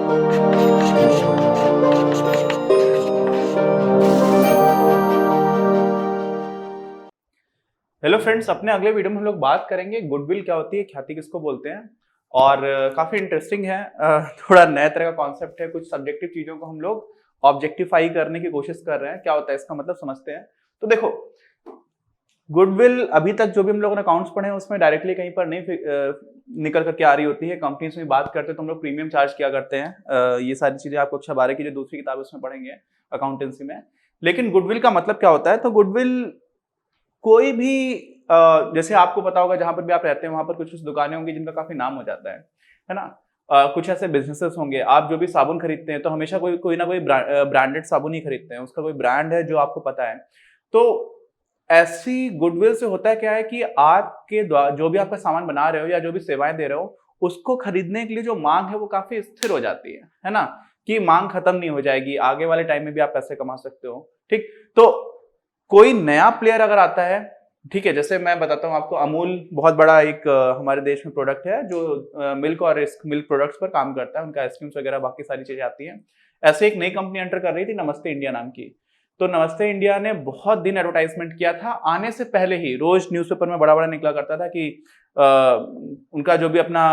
Hello friends, अपने अगले video में हम लोग बात करेंगे गुडविल क्या होती है, ख्याति किसको बोलते हैं। और काफी इंटरेस्टिंग है। थोड़ा नया तरह का कॉन्सेप्ट है। कुछ सब्जेक्टिव चीजों को हम लोग ऑब्जेक्टिफाई करने की कोशिश कर रहे हैं। क्या होता है इसका मतलब समझते हैं। तो देखो, गुडविल अभी तक जो भी हम लोगों ने अकाउंट्स पढ़े हैं उसमें डायरेक्टली कहीं पर नहीं निकल करके आ रही होती है। कंपनीज में बात करते हैं तो हम लोग प्रीमियम चार्ज किया करते हैं। ये सारी चीजें आपको कक्षा 12 की जो दूसरी किताब है उसमें पढ़ेंगे अकाउंटेंसी में। लेकिन गुडविल का मतलब क्या होता है? तो गुडविल कोई भी जैसे आपको पता होगा, जहां पर भी आप रहते हैं वहां पर कुछ कुछ दुकानें होंगी जिनका काफी नाम हो जाता है ना। कुछ ऐसे बिजनेसेस होंगे, आप जो भी साबुन खरीदते हैं तो हमेशा कोई कोई ना कोई ब्रांडेड साबुन ही खरीदते हैं, उसका कोई ब्रांड है जो आपको पता है। तो ऐसी गुडविल से होता है क्या है कि आपके द्वारा जो भी आपका सामान बना रहे हो या जो भी सेवाएं दे रहे हो, उसको खरीदने के लिए जो मांग है वो काफी स्थिर हो जाती है ना। कि मांग खत्म नहीं हो जाएगी, आगे वाले टाइम में भी आप पैसे कमा सकते हो। ठीक, तो कोई नया प्लेयर अगर आता है, ठीक है, जैसे मैं बताता हूँ आपको, अमूल बहुत बड़ा एक हमारे देश में प्रोडक्ट है जो मिल्क और मिल्क प्रोडक्ट्स पर काम करता है। उनका आइसक्रीम्स वगैरह बाकी सारी चीजें आती हैं। ऐसे एक नई कंपनी एंटर कर रही थी, नमस्ते इंडिया नाम की। तो नमस्ते इंडिया ने बहुत दिन एडवर्टाइजमेंट किया था। आने से पहले ही रोज न्यूज़पेपर में बड़ा बड़ा निकला करता था कि उनका जो भी अपना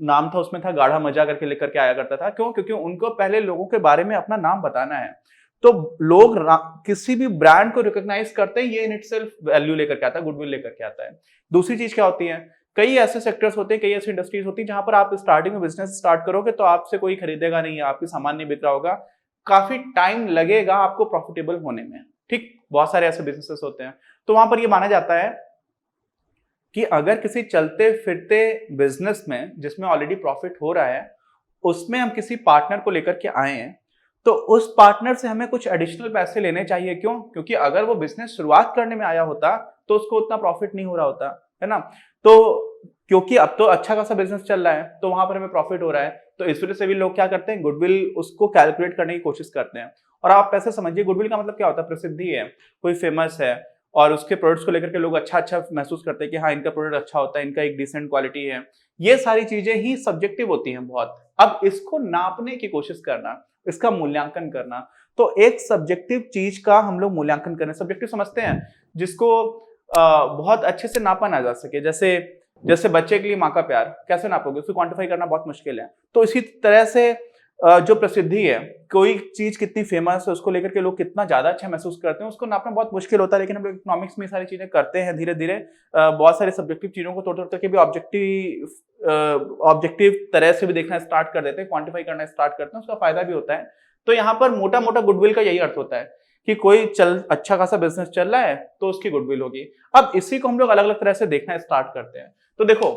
नाम था उसमें था गाढ़ा मजा करके लिख करके आया करता था। क्यों? क्योंकि उनको पहले लोगों के बारे में अपना नाम बताना है। तो लोग किसी भी ब्रांड को रिकॉग्नाइज करते हैं, ये इन इटसेल्फ वैल्यू लेकर के आता है, गुडविल लेकर के आता है। दूसरी चीज क्या होती है? कई ऐसे सेक्टर्स होते हैं, कई ऐसी इंडस्ट्रीज होती है जहां पर आप स्टार्टिंग में बिजनेस स्टार्ट करोगे तो आपसे कोई खरीदेगा नहीं, आपकी सामान नहीं बिक रहा होगा, काफी टाइम लगेगा आपको प्रॉफिटेबल होने में। ठीक, बहुत सारे ऐसे बिजनेसेस होते हैं। तो वहां पर यह माना जाता है कि अगर किसी चलते फिरते बिजनेस में जिसमें ऑलरेडी प्रॉफिट हो रहा है, उसमें हम किसी पार्टनर को लेकर के आए हैं, तो उस पार्टनर से हमें कुछ एडिशनल पैसे लेने चाहिए। क्यों? क्योंकि अगर वो बिजनेस शुरुआत करने में आया होता तो उसको उतना प्रॉफिट नहीं हो रहा होता, है ना। तो क्योंकि अब तो अच्छा खासा बिजनेस चल रहा है तो वहां पर हमें प्रॉफिट हो रहा है, तो इस वजह से भी लोग क्या करते हैं, गुडविल उसको कैलकुलेट करने की कोशिश करते हैं। और आप पैसे समझिए, गुडविल का मतलब क्या होता है? प्रसिद्धि है, कोई फेमस है और उसके प्रोडक्ट्स को लेकर के लोग अच्छा अच्छा महसूस करते हैं कि हाँ, इनका प्रोडक्ट अच्छा होता है, इनका एक डिसेंट क्वालिटी है। ये सारी चीजें ही सब्जेक्टिव होती हैं बहुत। अब इसको नापने की कोशिश करना, इसका मूल्यांकन करना, तो एक सब्जेक्टिव चीज का हम लोग मूल्यांकन करें। सब्जेक्टिव समझते हैं जिसको बहुत अच्छे से नापा ना जा सके। जैसे जैसे बच्चे के लिए माँ का प्यार कैसे नापोगे? उसको क्वांटिफाई करना बहुत मुश्किल है। तो इसी तरह से जो प्रसिद्धि है, कोई चीज कितनी फेमस है, उसको लेकर के लोग कितना ज्यादा अच्छा महसूस करते हैं, उसको नापना बहुत मुश्किल होता है। लेकिन हम लोग इकोनॉमिक्स में सारी चीजें करते हैं धीरे धीरे। बहुत सारे सब्जेक्टिव चीजों को तोड़ तोड़ करके भी ऑब्जेक्टिव तरह से भी देखना स्टार्ट कर देते हैं, क्वांटिफाई करना स्टार्ट करते हैं, उसका फायदा भी होता है। तो यहाँ पर मोटा मोटा गुडविल का यही अर्थ होता है कि कोई अच्छा खासा बिजनेस चल रहा है तो उसकी गुडविल होगी। अब इसी को हम लोग अलग अलग तरह से देखना स्टार्ट करते हैं। तो देखो,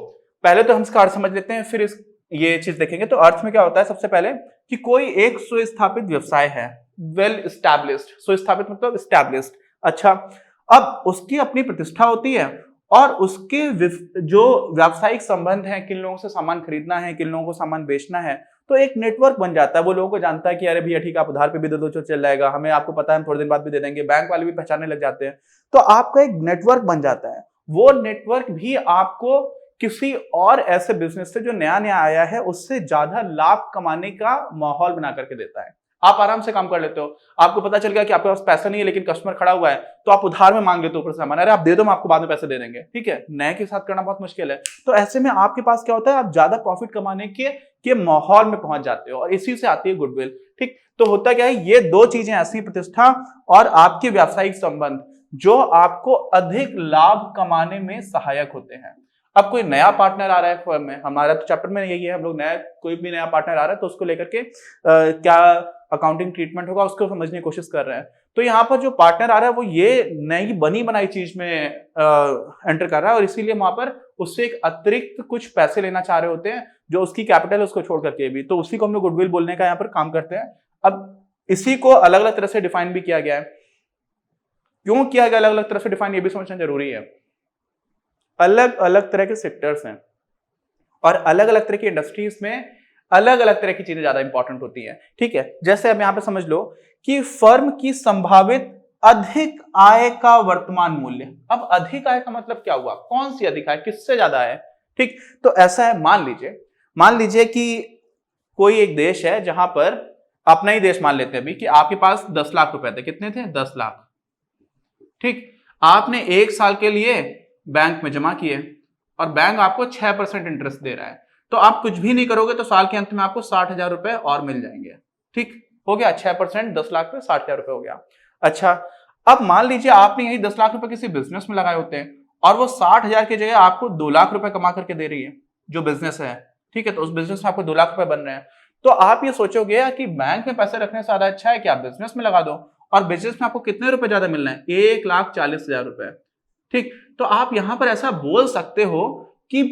पहले तो हम इसका अर्थ समझ लेते हैं, फिर ये चीज देखेंगे। तो अर्थ में क्या होता है? सबसे पहले कि कोई एक सुस्थापित व्यवसाय है, वेल स्टैब्लिश्ड। सुस्थापित मतलब स्टैब्लिश्ड। अच्छा, अब उसकी अपनी प्रतिष्ठा होती है और उसके जो व्यावसायिक संबंध है, किन लोगों से सामान खरीदना है, किन लोगों को सामान बेचना है, तो एक नेटवर्क बन जाता है। वो लोगों को जानता है कि अरे भैया ठीक है, आप उधार पे भी दे दो तो चल जाएगा, हमें आपको पता है हम थोड़े दिन बाद भी दे देंगे। बैंक वाले भी पहचानने लग जाते हैं। तो आपका एक नेटवर्क बन जाता है। वो नेटवर्क भी आपको किसी और ऐसे बिजनेस से जो नया नया आया है उससे ज्यादा लाभ कमाने का माहौल बना करके देता है। आप आराम से काम कर लेते हो। आपको पता चल गया कि आपके पास पैसा नहीं है लेकिन कस्टमर खड़ा हुआ है, तो आप उधार में मांग लेते हो ऊपर सामान, अरे आप दे दो, हम आपको बाद में पैसे दे देंगे। ठीक है, नए के साथ करना बहुत मुश्किल है। तो ऐसे में आपके पास क्या होता है? आप ज्यादा प्रॉफिट कमाने के माहौल में पहुंच जाते हो और इसी से आती है गुडविल। ठीक, तो होता क्या है? ये दो चीजें ऐसी, प्रतिष्ठा और आपके व्यावसायिक संबंध, जो आपको अधिक लाभ कमाने में सहायक होते हैं। अब कोई नया पार्टनर आ रहा है फर्म में, हमारा तो चैप्टर में यही है, हम लोग नया कोई भी नया पार्टनर आ रहा है तो उसको लेकर के क्या अकाउंटिंग ट्रीटमेंट होगा उसको समझने की कोशिश कर रहे हैं। तो यहाँ पर जो पार्टनर आ रहा है वो ये नई बनी बनाई चीज में एंटर कर रहा है और इसीलिए वहां पर उससे एक अतिरिक्त कुछ पैसे लेना चाह रहे होते हैं, जो उसकी कैपिटल है उसको छोड़ करके भी। तो उसी को हम लोग गुडविल बोलने का यहाँ पर काम करते हैं। अब इसी को अलग अलग तरह से डिफाइन भी किया गया है। क्यों किया गया अलग अलग तरह से डिफाइन, ये भी समझना जरूरी है। अलग अलग तरह के सेक्टर्स हैं और अलग अलग तरह की इंडस्ट्रीज में अलग अलग तरह की चीजें ज्यादा इंपॉर्टेंट होती हैं। ठीक है, जैसे अब यहां पे समझ लो कि फर्म की संभावित अधिक आय का वर्तमान मूल्य। अब अधिक आय का मतलब क्या हुआ? कौन सी अधिक आय, किससे ज्यादा है? ठीक, तो ऐसा है, मान लीजिए कि कोई एक देश है जहां पर, अपना ही देश मान लेते हैं अभी, कि आपके पास 10 लाख रुपए थे। कितने थे? 10 लाख। ठीक, आपने 1 साल के लिए बैंक में जमा किए और बैंक आपको 6% इंटरेस्ट दे रहा है, तो आप कुछ भी नहीं करोगे तो साल के अंत में आपको 60,000 रुपए और मिल जाएंगे। ठीक, हो गया 6%, 10 लाख पे 60,000 रुपए हो गया। अच्छा, अब मान लीजिए आपने यही 10 लाख रुपए किसी बिजनेस में लगाए होते हैं और वो 60,000 की जगह आपको 2 लाख रुपए कमा करके दे रही है जो बिजनेस है। ठीक है, तो उस बिजनेस में आपको 2 लाख रुपए बन रहे हैं, तो आप ये सोचोगे कि बैंक में पैसे रखने से ज्यादा अच्छा है कि आप बिजनेस में लगा दो। और बिजनेस में आपको कितने रुपए ज्यादा मिल रहे हैं? 1,40,000 रुपए। ठीक, तो आप यहां पर ऐसा बोल सकते हो कि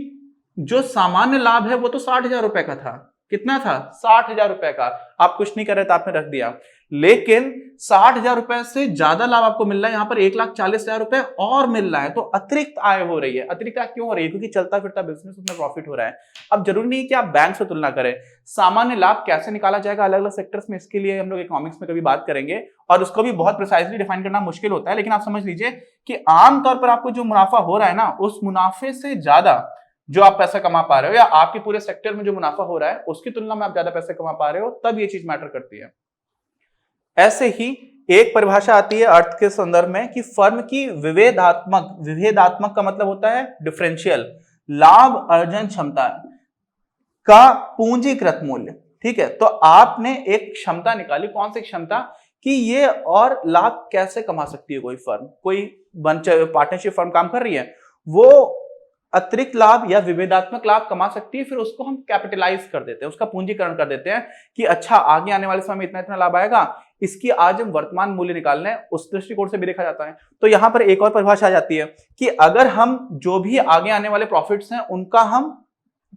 जो सामान्य लाभ है वो तो 60,000 रुपए का था। कितना था? 60,000 रुपए का। आप कुछ नहीं कर रहे थे, आपने रख दिया, लेकिन 60,000 रुपए से ज्यादा लाभ आपको मिल रहा है, यहां पर 1,40,000 रुपए और मिल रहा है, तो अतिरिक्त आय हो रही है। अतिरिक्त आय क्यों हो रही है? क्योंकि चलता फिरता बिजनेस, उसमें प्रॉफिट हो रहा है। अब जरूरी नहीं कि आप बैंक से तुलना करें। सामान्य लाभ कैसे निकाला जाएगा अलग अलग सेक्टर्स में, इसके लिए हम लोग इकोनॉमिक्स में कभी बात करेंगे और उसको भी बहुत प्रिसाइजली डिफाइन करना मुश्किल होता है, लेकिन आप समझ लीजिए कि आमतौर पर आपको जो मुनाफा हो रहा है ना, उस मुनाफे से ज्यादा जो आप पैसा कमा पा रहे हो, या आपके पूरे सेक्टर में जो मुनाफा हो रहा है उसकी तुलना में आप ज्यादा पैसे कमा पा रहे हो, तब ये चीज मैटर करती है। ऐसे ही एक परिभाषा आती है अर्थ के संदर्भ में कि फर्म की विभेदात्मक का मतलब होता है डिफरेंशियल, लाभ अर्जन क्षमता का पूंजीकृत मूल्य। ठीक है, तो आपने एक क्षमता निकाली। कौन सी क्षमता? कि ये और लाभ कैसे कमा सकती है कोई फर्म, कोई पार्टनरशिप फर्म काम कर रही है, वो अतिरिक्त लाभ या विभेदात्मक लाभ कमा सकती है, फिर उसको हम कैपिटलाइज कर देते हैं, उसका पूंजीकरण कर देते हैं कि अच्छा आगे आने वाले समय में इतना इतना लाभ आएगा, इसकी आज हम वर्तमान मूल्य निकालना है, उस दृष्टिकोण से भी देखा जाता है। तो यहां पर एक और परिभाषा आ जाती है कि अगर हम जो भी आगे आने वाले प्रॉफिट्स हैं उनका हम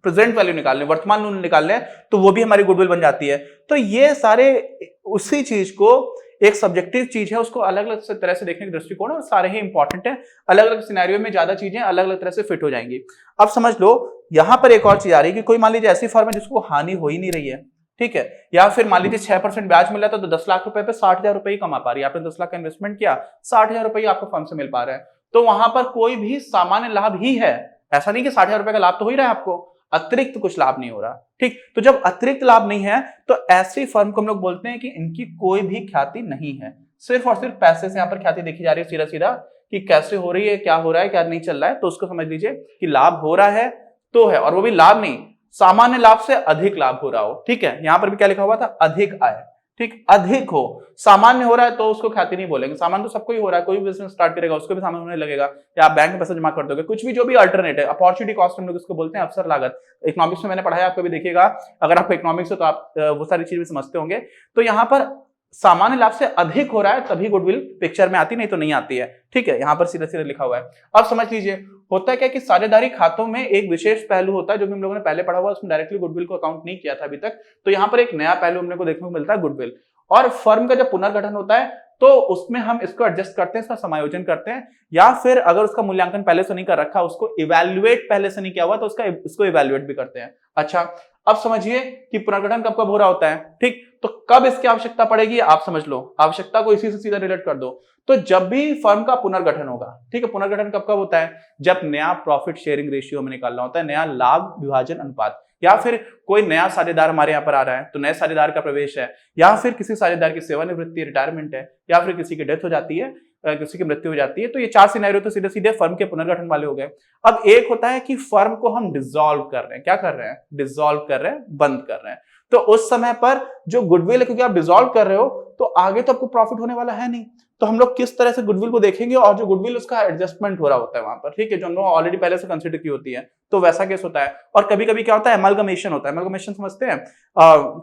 प्रेजेंट वैल्यू निकाल लें, वर्तमान मूल्य निकाल लें, तो वो भी हमारी गुडविल बन जाती है। तो ये सारे उसी चीज को, एक सब्जेक्टिव चीज है, उसको अलग अलग तरह से देखने के दृष्टिकोण और सारे ही इंपॉर्टेंट है। अलग अलग सिनेरियो में ज्यादा चीजें अलग अलग तरह से फिट हो जाएंगी। अब समझ लो यहां पर एक और चीज आ रही है कि कोई मान लीजिए ऐसी फर्म है जिसको हानि हो ही नहीं रही है, ठीक है, या फिर मान लीजिए 6% ब्याज मिल रहा था, तो 10 लाख रुपए पे 60,000 रुपए ही कमा पा रही है। आपने 10 लाख का इन्वेस्टमेंट किया, 60,000 रुपए आपको फर्म से मिल पा रहा है, तो वहां पर कोई भी सामान्य लाभ ही है। ऐसा नहीं कि 60,000 रुपए का लाभ तो हो ही रहा है आपको, अतिरिक्त कुछ लाभ नहीं हो रहा। ठीक, तो जब अतिरिक्त लाभ नहीं है तो ऐसी फर्म को हम लोग बोलते हैं कि इनकी कोई भी ख्याति नहीं है, सिर्फ और सिर्फ पैसे से यहाँ पर ख्याति देखी जा रही है, सीधा सीधा कि कैसे हो रही है, क्या हो रहा है, क्या नहीं चल रहा है। तो उसको समझ लीजिए कि लाभ हो रहा है तो है, और वो भी लाभ नहीं, सामान्य लाभ से अधिक लाभ हो रहा हो। ठीक है, यहां पर भी क्या लिखा हुआ था? अधिक आय। ठीक, अधिक हो, सामान्य हो रहा है तो उसको ख्याति नहीं बोलेंगे। सामान्य तो सबको ही हो रहा है, कोई भी बिजनेस स्टार्ट करेगा उसको भी सामान्य होने लगेगा, या आप बैंक में पैसा जमा कर दोगे, कुछ भी जो भी अल्टरनेट है, अपॉर्चुनिटी कॉस्ट हम लोग इसको बोलते हैं, अवसर लागत। इकोनॉमिक्स में मैंने पढ़ाया, आपको भी देखिएगा, अगर आपको इकोनॉमिक्स हो तो आप वो सारी चीजें समझते होंगे। तो यहाँ पर सामान्य लाभ से अधिक हो रहा है तभी गुडविल पिक्चर में आती, नहीं तो नहीं आती है। ठीक है, यहां पर सीधा सीधा लिखा हुआ है। अब समझ लीजिए होता है क्या कि साझेदारी खातों में एक विशेष पहलू होता है जो भी हम लोगों ने पहले पढ़ा हुआ, उसमें डायरेक्टली गुडविल को अकाउंट नहीं किया था अभी तक। तो यहाँ पर एक नया पहलू हमने को देखने को मिलता है, गुडविल। और फर्म का जब पुनर्गठन होता है तो उसमें हम इसको एडजस्ट करते हैं, इसका समायोजन करते हैं, या फिर अगर उसका मूल्यांकन पहले से नहीं कर रखा, उसको इवैल्यूएट पहले से नहीं किया हुआ, तो इसको इवैल्यूएट भी करते हैं। अच्छा, अब समझिए कि पुनर्गठन कब कब हो रहा होता है। ठीक, तो कब इसकी आवश्यकता पड़ेगी आप समझ लो, आवश्यकता को इसी से सीधा रिलेट कर दो। तो जब भी फर्म का पुनर्गठन होगा, ठीक है, पुनर्गठन कब कब होता है? जब नया प्रॉफिट शेयरिंग रेशियो में निकालना होता है, नया लाभ विभाजन अनुपात, या फिर कोई नया साझेदार हमारे यहाँ पर आ रहा है तो नए साझेदार का प्रवेश है, या फिर किसी साझेदार की सेवानिवृत्ति रिटायरमेंट है, या फिर किसी की डेथ हो जाती है, किसी की मृत्यु हो जाती है। तो ये 4 सिनेरियो तो सीधे सीधे फर्म के पुनर्गठन वाले हो गए। अब एक होता है कि फर्म को हम डिसॉल्व कर रहे हैं, क्या कर रहे हैं? डिसॉल्व कर रहे हैं, बंद कर रहे हैं। तो उस समय पर जो गुडविल है, क्योंकि आप डिसॉल्व कर रहे हो तो आगे तो आपको प्रॉफिट होने वाला है नहीं, तो हम लोग किस तरह से गुडविल को देखेंगे, और जो गुडविल उसका एडजस्टमेंट हो रहा होता है वहां पर, ठीक है, जो हम लोग ऑलरेडी पहले से कंसीडर की होती है, तो वैसा केस होता है। और कभी कभी क्या होता है? एमलगमेशन होता है। एमलगमेशन समझते हैं?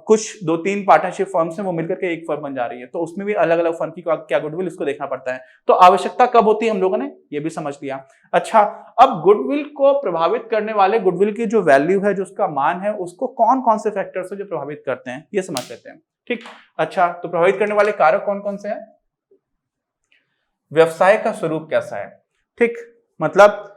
कुछ 2-3 पार्टनरशिप फर्म्स हैं, वो मिलकर के एक फर्म बन जा रही है, तो उसमें भी अलग अलग फर्म की क्या गुडविल, इसको देखना पड़ता है। तो आवश्यकता कब होती है हम लोगों ने ये भी समझ लिया। अच्छा, अब गुडविल को प्रभावित करने वाले, गुडविल की जो वैल्यू है, जो उसका मान है, उसको कौन कौन से फैक्टर्स है जो प्रभावित करते हैं, ये समझ लेते हैं। ठीक, अच्छा, तो प्रभावित करने वाले कारक कौन कौन से हैं? व्यवसाय का स्वरूप कैसा है। ठीक, मतलब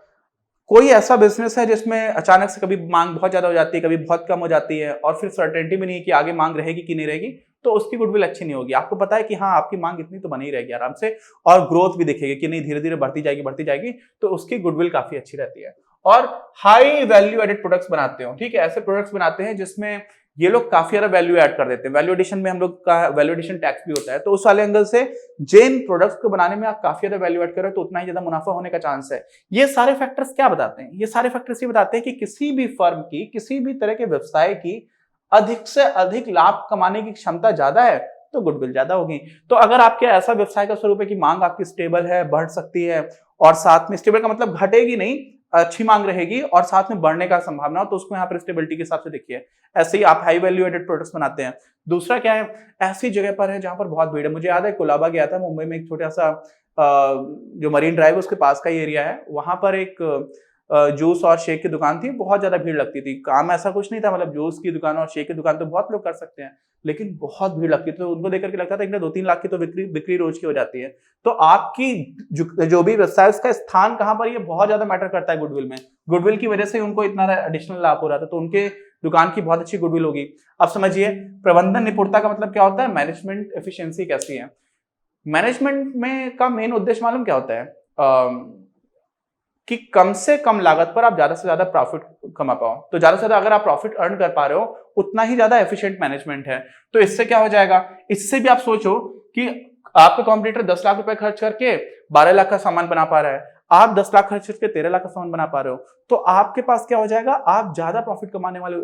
कोई ऐसा बिजनेस है जिसमें अचानक से कभी मांग बहुत ज्यादा हो जाती है, कभी बहुत कम हो जाती है, और फिर सर्टेनिटी भी नहीं है कि आगे मांग रहेगी कि नहीं रहेगी, तो उसकी गुडविल अच्छी नहीं होगी। आपको पता है कि हाँ आपकी मांग इतनी तो बनी रहेगी आराम से, और ग्रोथ भी दिखेगी कि नहीं, धीरे धीरे बढ़ती जाएगी, तो उसकी गुडविल काफी अच्छी रहती है। और हाई वैल्यू एडेड प्रोडक्ट्स बनाते हो, ठीक है, ऐसे प्रोडक्ट्स बनाते हैं जिसमें ये लोग काफी ज्यादा वैल्यू ऐड कर देते हैं। वैल्यू एडिशन में हम लोग का वैल्यू एडिशन टैक्स भी होता है, तो उस वाले एंगल से जिन प्रोडक्ट्स को बनाने में आप काफी ज्यादा वैल्यू ऐड कर रहे हो तो उतना ही ज्यादा मुनाफा होने का चांस है। ये सारे फैक्टर्स क्या बताते हैं? ये सारे फैक्टर्स ये बताते हैं कि किसी भी फर्म की, किसी भी तरह के व्यवसाय की अधिक से अधिक लाभ कमाने की क्षमता ज्यादा है तो गुडविल ज्यादा होगी। तो अगर आपके ऐसा व्यवसाय का स्वरूप है कि मांग आपकी स्टेबल है, बढ़ सकती है, और साथ में स्टेबल का मतलब घटेगी नहीं, अच्छी मांग रहेगी और साथ में बढ़ने का संभावना हो, तो उसको यहाँ पर स्टेबिलिटी के हिसाब से देखिए। ऐसे ही आप हाई वैल्यू एडेड प्रोडक्ट्स बनाते हैं। दूसरा क्या है, ऐसी जगह पर है जहां पर बहुत भीड़ है। मुझे याद है कोलाबा गया था मुंबई में, एक छोटा सा जो मरीन ड्राइव उसके पास का ही एरिया है, वहां पर एक जूस और शेक की दुकान थी। बहुत ज्यादा भीड़ लगती थी। काम ऐसा कुछ नहीं था, मतलब जूस की दुकान और शेक की दुकान तो बहुत लोग कर सकते हैं, लेकिन बहुत भीड़ लगती थी। तो उनको देख करके लगता था कि 2-3 लाख की तो बिक्री रोज की हो जाती है। तो आपकी जो भी व्यवसाय उसका स्थान कहां पर, ये बहुत ज्यादा मैटर करता है गुडविल में। गुडविल की वजह से उनको इतना एडिशनल लाभ हो रहा था, तो उनके दुकान की बहुत अच्छी गुडविल होगी। अब समझिए, प्रबंधन निपुणता का मतलब क्या होता है? मैनेजमेंट एफिशिएंसी कैसी है। मैनेजमेंट में का मेन उद्देश्य मालूम क्या होता है? कि कम से कम लागत पर आप ज्यादा से ज्यादा प्रॉफिट कमा पाओ। तो ज्यादा से ज्यादा अगर आप प्रॉफिट अर्न कर पा रहे हो, उतना ही ज्यादा एफिशिएंट मैनेजमेंट है। तो इससे क्या हो जाएगा? इससे भी आप सोचो कि आपका कॉम्पिटिटर 10 लाख रुपए खर्च करके 12 लाख का सामान बना पा रहा है, आप 10 लाख खर्च करके 13 लाख का सामान बना पा रहे हो, तो आपके पास क्या हो जाएगा? आप ज्यादा प्रॉफिट कमाने वाले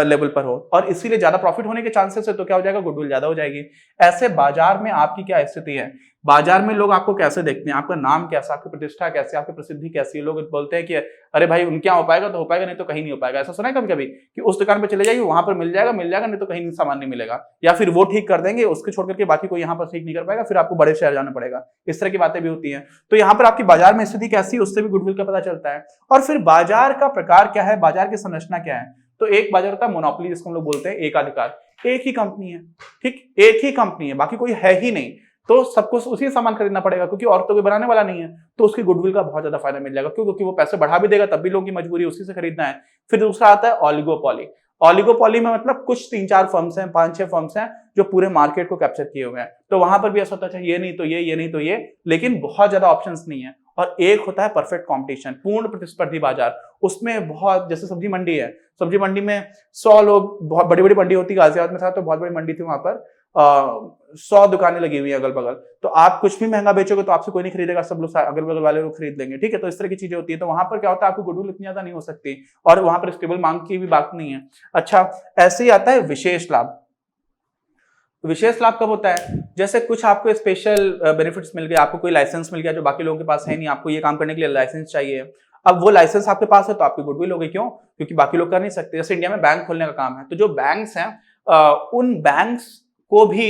लेवल पर हो, और इसीलिए ज्यादा प्रॉफिट होने के चांसेस है, तो क्या हो जाएगा? गुडविल ज्यादा हो जाएगी। ऐसे बाजार में आपकी क्या स्थिति है? बाजार में लोग आपको कैसे देखते हैं? आपका नाम कैसा, आपकी प्रतिष्ठा कैसी, आपकी प्रसिद्धि कैसी है? लोग बोलते हैं कि अरे भाई उनके यहाँ हो पाएगा तो हो पाएगा, नहीं तो कहीं नहीं हो पाएगा। ऐसा सुना है कभी कभी कि उस दुकान पे चले जाइए, वहां पर मिल जाएगा, नहीं तो कहीं सामान नहीं मिलेगा, या फिर वो ठीक कर देंगे, उसको छोड़ करके बाकी कोई यहाँ पर ठीक नहीं कर पाएगा, फिर आपको बड़े शहर जाना पड़ेगा। इस तरह की बातें भी होती हैं। तो यहाँ पर आपकी बाजार में स्थिति कैसी है, उससे भी गुडविल का पता चलता है। और फिर बाजार का प्रकार क्या है, बाजार की संरचना क्या है? तो एक बाजार होता है मोनोपोली, जिसको हम लोग बोलते हैं एकाधिकार। एक ही कंपनी है, ठीक, एक ही कंपनी है, बाकी कोई है ही नहीं, तो सबको उसी सामान खरीदना पड़ेगा, क्योंकि और तो कोई बनाने वाला नहीं है। तो उसकी गुडविल का बहुत ज्यादा फायदा मिल जाएगा, क्योंकि वो पैसे बढ़ा भी देगा तब भी लोगों की मजबूरी उसी से खरीदना है। फिर दूसरा आता है ऑलिगोपॉली। ऑलिगोपॉली में मतलब कुछ 3-4 फर्म्स हैं, 5-6 फर्म्स हैं जो पूरे मार्केट को कैप्चर किए हुए हैं। तो वहां पर भी ऐसा होता है, ये नहीं तो ये नहीं तो ये, लेकिन बहुत ज्यादा ऑप्शंस नहीं है। और एक होता है परफेक्ट कंपटीशन, पूर्ण प्रतिस्पर्धी बाजार। उसमें बहुत, जैसे सब्जी मंडी है, सब्जी मंडी में 100 लोग, बहुत बड़ी बड़ी मंडी होती है, गाजियाबाद में था तो बहुत बड़ी मंडी थी, वहां पर 100 दुकानें लगी हुई है अगल बगल। तो आप कुछ भी महंगा बेचोगे तो आपसे कोई नहीं खरीदेगा, सब लोग अगल बगल वाले लोग खरीद लेंगे, ठीक है। तो इस तरह की चीजें होती है। तो वहां पर क्या होता है, आपकी गुडविल इतनी ज्यादा नहीं हो सकती, और वहां पर स्टेबल मांग की भी बात नहीं है। अच्छा, ऐसे ही आता है विशेष लाभ। विशेष लाभ कब होता है? जैसे कुछ आपको स्पेशल बेनिफिट्स मिल गए, आपको कोई लाइसेंस मिल गया जो बाकी लोगों के पास है नहीं, आपको ये काम करने के लिए लाइसेंस चाहिए। अब वो लाइसेंस आपके पास है तो आपकी गुडविल हो गई। क्यों? क्योंकि बाकी लोग कर नहीं सकते। जैसे इंडिया में बैंक खोलने का काम है, तो जो बैंक्स हैं उन बैंक्स को भी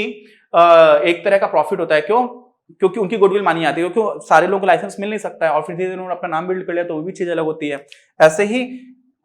एक तरह का प्रॉफिट होता है। क्यों? क्योंकि उनकी गुडविल मानी जाती है, क्योंकि सारे लोगों को लाइसेंस मिल नहीं सकता है, और फिर धीरे धीरे उन्होंने अपना नाम बिल्ड कर लिया, तो वो भी चीज अलग होती है। ऐसे ही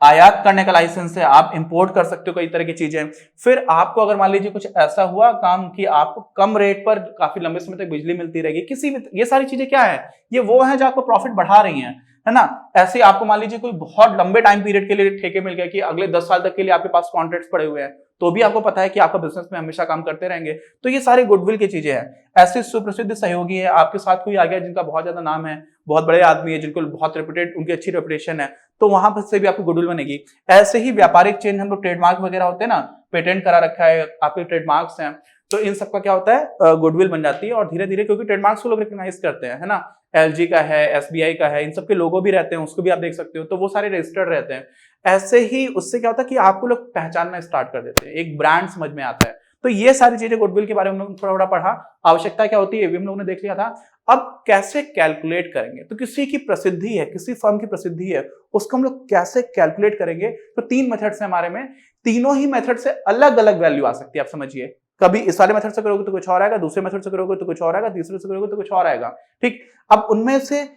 आयात करने का लाइसेंस है, आप इंपोर्ट कर सकते हो कई तरह की चीजें। फिर आपको अगर मान लीजिए कुछ ऐसा हुआ काम कि आपको कम रेट पर काफी लंबे समय तक बिजली मिलती रहेगी, किसी भी, ये सारी चीजें क्या है, ये वो है जो आपको प्रॉफिट बढ़ा रही हैं, है ना। ऐसे आपको मान लीजिए कोई बहुत लंबे टाइम पीरियड के लिए ठेके मिल गए कि अगले 10 साल तक के लिए आपके पास कॉन्ट्रैक्ट्स पड़े हुए हैं, तो भी आपको पता है कि आपका बिजनेस में हमेशा काम करते रहेंगे। तो ये सारी गुडविल की चीजें हैं। ऐसे सुप्रसिद्ध सहयोगी है, आपके साथ कोई आ गया जिनका बहुत ज्यादा नाम है, बहुत बड़े आदमी है, जिनको बहुत रेपुटेड, उनकी अच्छी रेपुटेशन है, तो वहां पर से भी आपकी गुडविल बनेगी। ऐसे ही व्यापारिक चेंज, हम लोग ट्रेडमार्क वगैरह होते हैं ना, पेटेंट करा रखा है, आपके ट्रेडमार्क्स हैं, तो इन सबका क्या होता है, गुडविल बन जाती है। और धीरे धीरे, क्योंकि ट्रेडमार्क्स को लोग रिकॉग्नाइज करते हैं, है ना, एलजी का है, एसबीआई का है, इन सबके लोगो भी रहते हैं, उसको भी आप देख सकते हो, तो वो सारे रजिस्टर्ड रहते हैं। ऐसे ही उससे क्या होता है कि आपको लोग पहचानना स्टार्ट कर देते हैं, एक ब्रांड समझ में आता है। तो ये सारी चीजें गुडविल के बारे में हम लोग थोड़ा थोड़ा पढ़ा, आवश्यकता क्या होती है ये भी हम लोगों ने देख लिया था। अब कैसे कैलकुलेट करेंगे? तो किसी की प्रसिद्धि है, किसी फर्म की प्रसिद्धि है, उसको हम लोग कैसे कैलकुलेट करेंगे? तो 3 मेथड्स हैं हमारे में, तीनों ही मेथड से अलग अलग वैल्यू आ सकती है। आप समझिए, कभी इस वाले मेथड से करोगे तो कुछ और आएगा, दूसरे मेथड से करोगे तो कुछ और आएगा, तीसरे से करोगे तो कुछ और आएगा, ठीक। अब उनमें से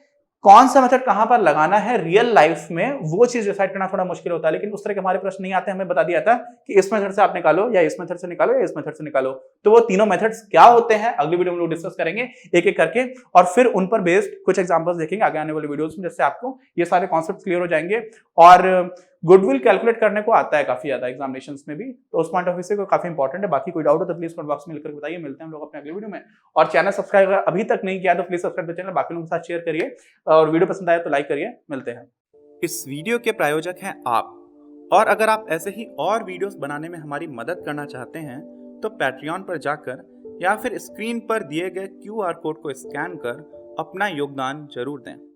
कौन सा मेथड कहां पर लगाना है रियल लाइफ में, वो चीज डिसाइड करना थोड़ा मुश्किल होता है। लेकिन उस तरह के हमारे प्रश्न नहीं आते, हमें बता दिया था कि इस मेथड से आप निकालो, या इस मेथड से निकालो, या इस मेथड से निकालो। तो वो तीनों मेथड्स क्या होते हैं अगली वीडियो में लोग डिस्कस करेंगे एक एक करके, और फिर उन पर बेस्ड कुछ एग्जांपल्स देखेंगे आगे आने वाले वीडियोस में, जिससे आपको ये सारे कॉन्सेप्ट क्लियर हो जाएंगे। और गुडविल कैलकुलेट करने को आता है काफी ज्यादा एग्जामिनेशंस में भी, तो उस पॉइंट ऑफ व्यू से काफी इंपॉर्टेंट है। बाकी कोई डाउट हो तो प्लीज कमेंट बॉक्स में लिखकर बताइए। मिलते हैं हम लोग अपने अगले वीडियो में। और चैनल सब्सक्राइब अभी तक नहीं किया तो प्लीज सब्सक्राइब चैनल, बाकी लोगों के साथ शेयर करिए, और वीडियो पसंद आया तो लाइक करिए। मिलते हैं। इस वीडियो के प्रायोजक हैं आप, और अगर आप ऐसे ही और वीडियोस बनाने में हमारी मदद करना चाहते हैं तो पैट्रियन पर जाकर या फिर स्क्रीन पर दिए गए QR कोड को स्कैन कर अपना योगदान जरूर दें।